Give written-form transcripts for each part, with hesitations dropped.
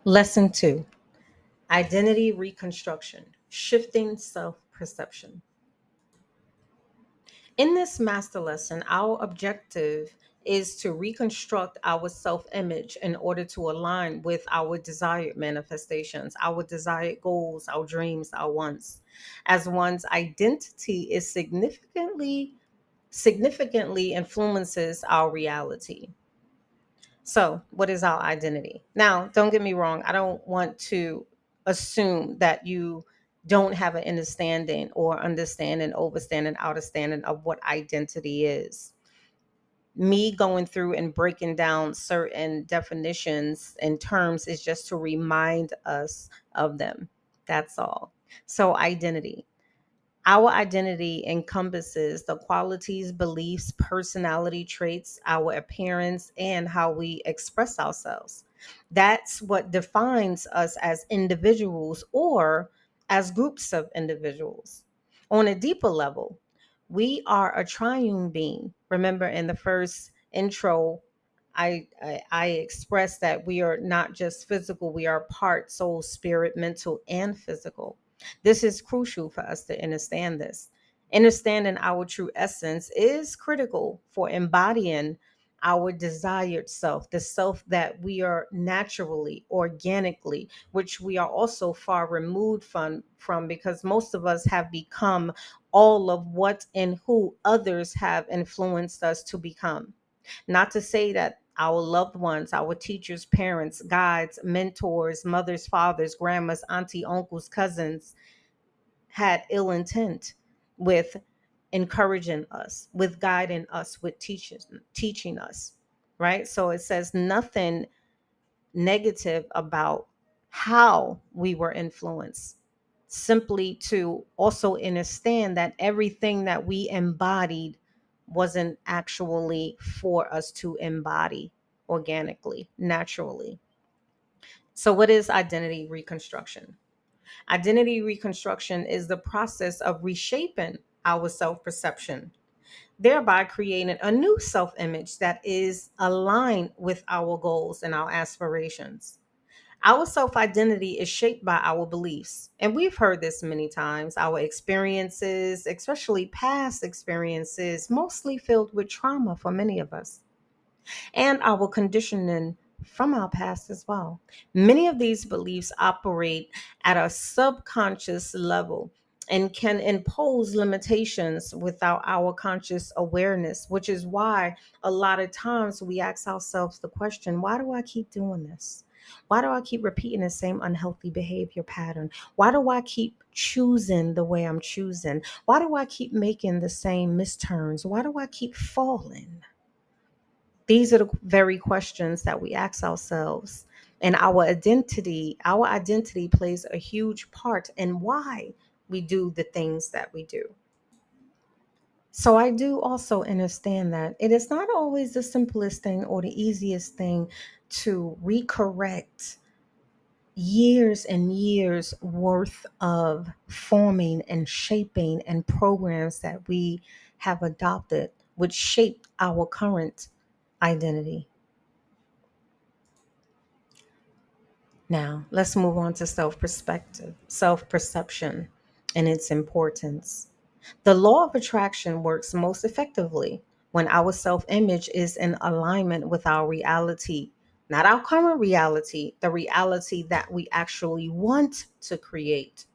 Lesson 2: Identity Reconstruction, Shifting Self Perception. In this master lesson, our objective is to reconstruct our self image in order to align with our desired manifestations, our desired goals, our dreams, our wants. As one's identity is significantly influences our reality. So, what is our identity? Now, don't get me wrong. I don't want to assume that you don't have an understanding or understanding, overstanding, understanding of what identity is. Me going through and breaking down certain definitions and terms is just to remind us of them. That's all. So, identity. Our identity encompasses the qualities, beliefs, personality traits, our appearance, and how we express ourselves. That's what defines us as individuals or as groups of individuals. On a deeper level, we are a triune being. Remember, in the first intro, I expressed that we are not just physical, we are part, soul, spirit, mental, and physical. This is crucial for us to understand this. Understanding our true essence is critical for embodying our desired self, the self that we are naturally, organically, which we are also far removed from because most of us have become all of what and who others have influenced us to become. Not to say that our loved ones, our teachers, parents, guides, mentors, mothers, fathers, grandmas, auntie, uncles, cousins had ill intent with encouraging us, with guiding us, with teaching us, right? So it says nothing negative about how we were influenced, simply to also understand that everything that we embodied wasn't actually for us to embody organically, naturally. So, what is identity reconstruction? Identity reconstruction is the process of reshaping our self perception, thereby creating a new self image that is aligned with our goals and our aspirations. Our self identity is shaped by our beliefs. And we've heard this many times. Our experiences, especially past experiences, mostly filled with trauma for many of us, and our conditioning from our past as well. Many of these beliefs operate at a subconscious level and can impose limitations without our conscious awareness, which is why a lot of times we ask ourselves the question, why do I keep doing this? Why do I keep repeating the same unhealthy behavior pattern? Why do I keep choosing the way I'm choosing? Why do I keep making the same misturns? Why do I keep falling? These are the very questions that we ask ourselves. And our identity plays a huge part in why we do the things that we do. So I do also understand that it is not always the simplest thing or the easiest thing to recorrect years and years worth of forming and shaping and programs that we have adopted, which shape our current identity. Now, let's move on to self perspective, self perception, and its importance. The law of attraction works most effectively when our self image is in alignment with our reality, not our current reality, the reality that we actually want to create.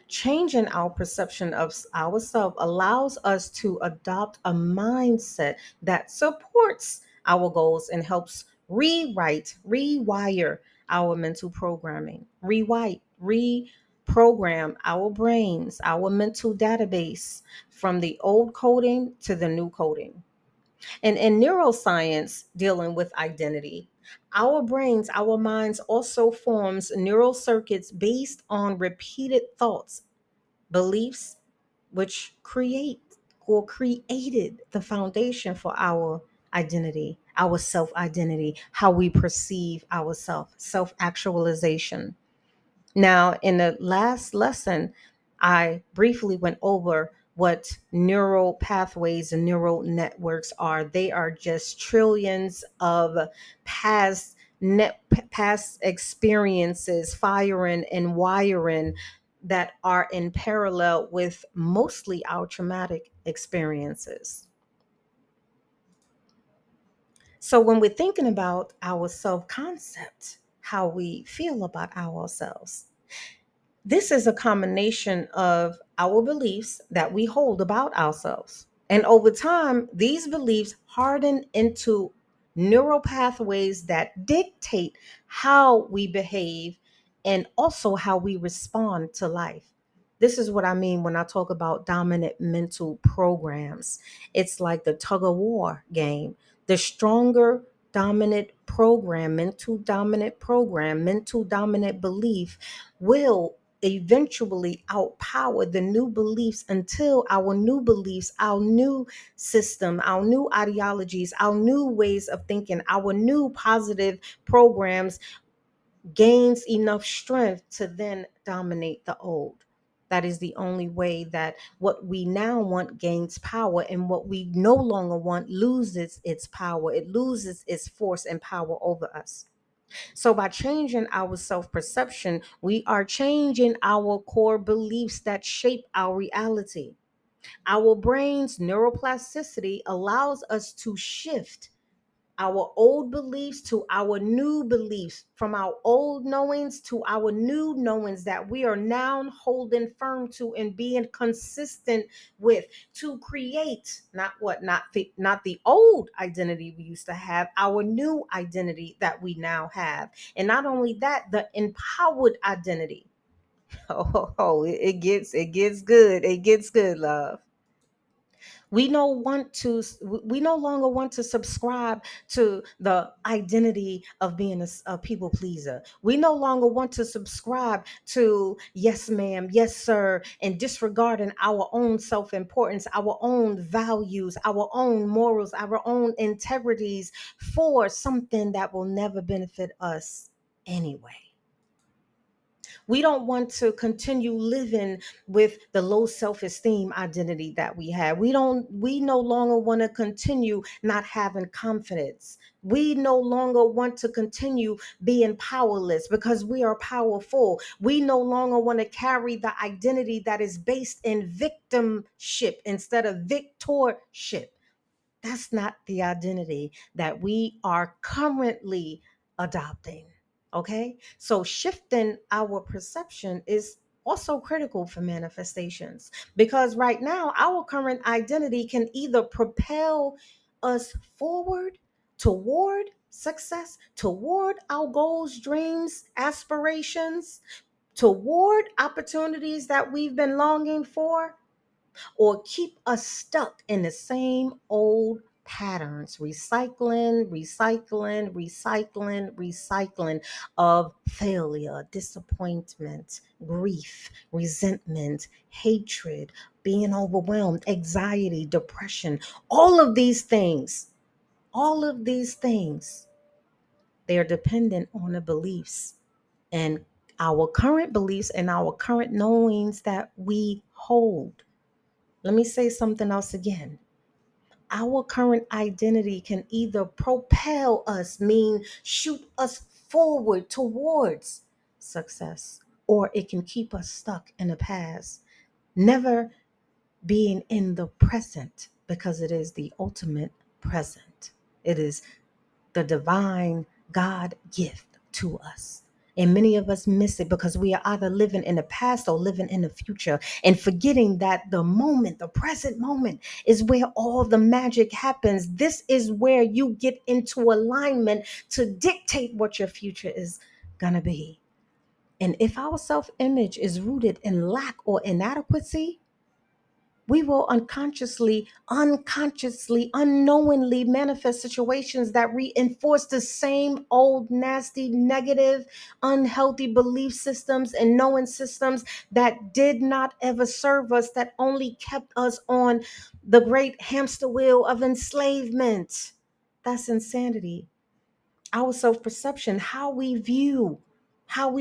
Changing our perception of ourselves allows us to adopt a mindset that supports our goals and helps rewire our mental programming, reprogram our brains, our mental database from the old coding to the new coding. And in neuroscience, dealing with identity, our brains, our minds also forms neural circuits based on repeated thoughts, beliefs, which created the foundation for our identity, our self identity, how we perceive ourselves, self actualization. Now, in the last lesson, I briefly went over what neural pathways and neural networks are. They are just trillions of paths past experiences firing and wiring that are in parallel with mostly our traumatic experiences. So when we're thinking about our self concept, how we feel about ourselves, this is a combination of our beliefs that we hold about ourselves. And over time, these beliefs harden into neural pathways that dictate how we behave and also how we respond to life. This is what I mean when I talk about dominant mental programs. It's like the tug of war game. The stronger mental dominant belief will eventually outpower the new beliefs until our new beliefs, our new system, our new ideologies, our new ways of thinking, our new positive programs gains enough strength to then dominate the old. That is the only way that what we now want gains power, and what we no longer want loses its power. It loses its force and power over us. So, by changing our self perception, we are changing our core beliefs that shape our reality. Our brain's neuroplasticity allows us to shift our old beliefs to our new beliefs, from our old knowings to our new knowings that we are now holding firm to and being consistent with, to create not the old identity we used to have, our new identity that we now have. And not only that, the empowered identity. It gets good. It gets good, love. We no longer want to subscribe to the identity of being a people pleaser. We no longer want to subscribe to yes ma'am, yes sir, and disregarding our own self-importance, our own values, our own morals, our own integrities for something that will never benefit us anyway. We don't want to continue living with the low self-esteem identity that we have. We no longer want to continue not having confidence. We no longer want to continue being powerless because we are powerful. We no longer want to carry the identity that is based in victimship instead of victorship. That's not the identity that we are currently adopting. Okay. So shifting our perception is also critical for manifestations, because right now, our current identity can either propel us forward toward success, toward our goals, dreams, aspirations, toward opportunities that we've been longing for, or keep us stuck in the same old patterns, recycling of failure, disappointment, grief, resentment, hatred, being overwhelmed, anxiety, depression. All of these things, they are dependent on the beliefs and our current beliefs and our current knowings that we hold. Let me say something else again. Our current identity can either propel us, mean shoot us forward towards success, or it can keep us stuck in the past, never being in the present, because it is the ultimate present. It is the divine God gift to us. And many of us miss it because we are either living in the past or living in the future, and forgetting that the present moment, is where all the magic happens. This is where you get into alignment to dictate what your future is going to be. And if our self image is rooted in lack or inadequacy, we will unknowingly manifest situations that reinforce the same old, nasty, negative, unhealthy belief systems and knowing systems that did not ever serve us, that only kept us on the great hamster wheel of enslavement. That's insanity. Our self perception, how we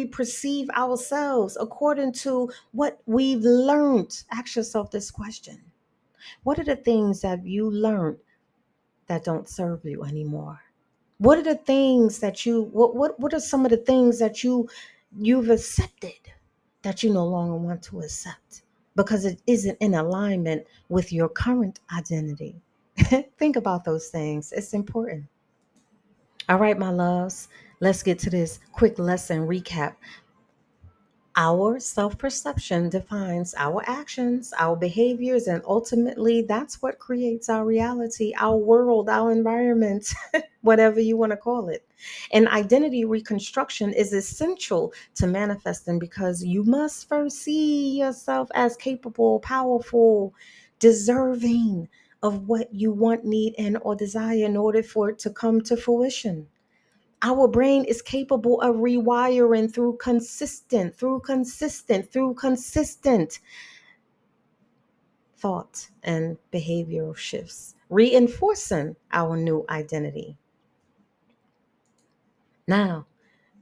perceive ourselves according to what we've learned. Ask yourself this question: what are the things that you learned that don't serve you anymore? What are the things that what are some of the things that you've accepted that you no longer want to accept because it isn't in alignment with your current identity? Think about those things. It's important. All right, my loves, let's get to this quick lesson recap. Our self perception defines our actions, our behaviors, and ultimately that's what creates our reality, our world, our environment, whatever you want to call it. And identity reconstruction is essential to manifesting because you must first see yourself as capable, powerful, deserving of what you want, need, and or desire in order for it to come to fruition. Our brain is capable of rewiring through consistent thought and behavioral shifts, reinforcing our new identity. Now,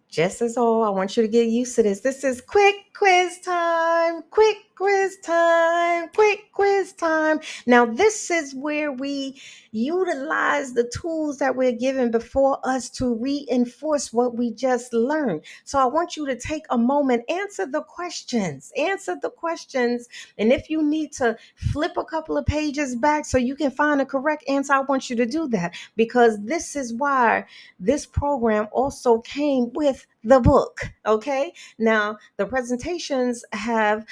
just as all, I want you to get used to this. This is quick quiz time, quick quiz time, quick quiz time. Now, this is where we utilize the tools that we're given before us to reinforce what we just learned. So I want you to take a moment, answer the questions. And if you need to flip a couple of pages back so you can find the correct answer, I want you to do that because this is why this program also came with the book. Okay. Now, the presentations have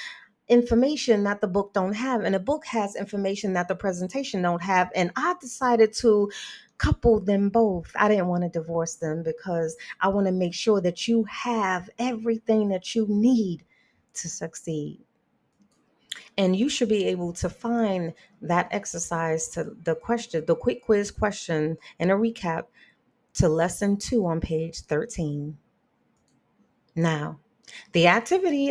information that the book don't have, and the book has information that the presentation don't have. And I decided to couple them both. I didn't want to divorce them because I want to make sure that you have everything that you need to succeed. And you should be able to find that exercise to the question, the quick quiz question, and a recap to lesson 2 on page 13. Now, the activity,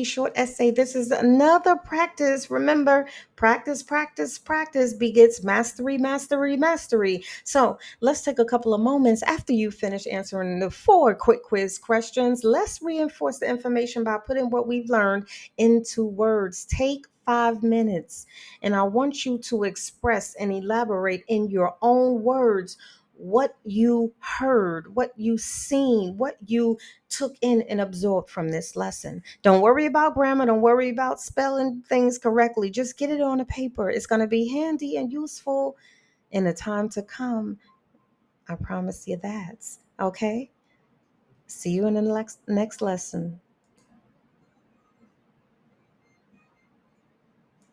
short essay. This is another practice. Remember, practice begets mastery, mastery, mastery. So let's take a couple of moments after you finish answering the 4 quick quiz questions. Let's reinforce the information by putting what we've learned into words. Take 5 minutes, and I want you to express and elaborate in your own words what you heard, what you seen, what you took in and absorbed from this lesson. Don't worry about grammar. Don't worry about spelling things correctly. Just get it on a paper. It's going to be handy and useful in the time to come. I promise you that. Okay? See you in the next lesson.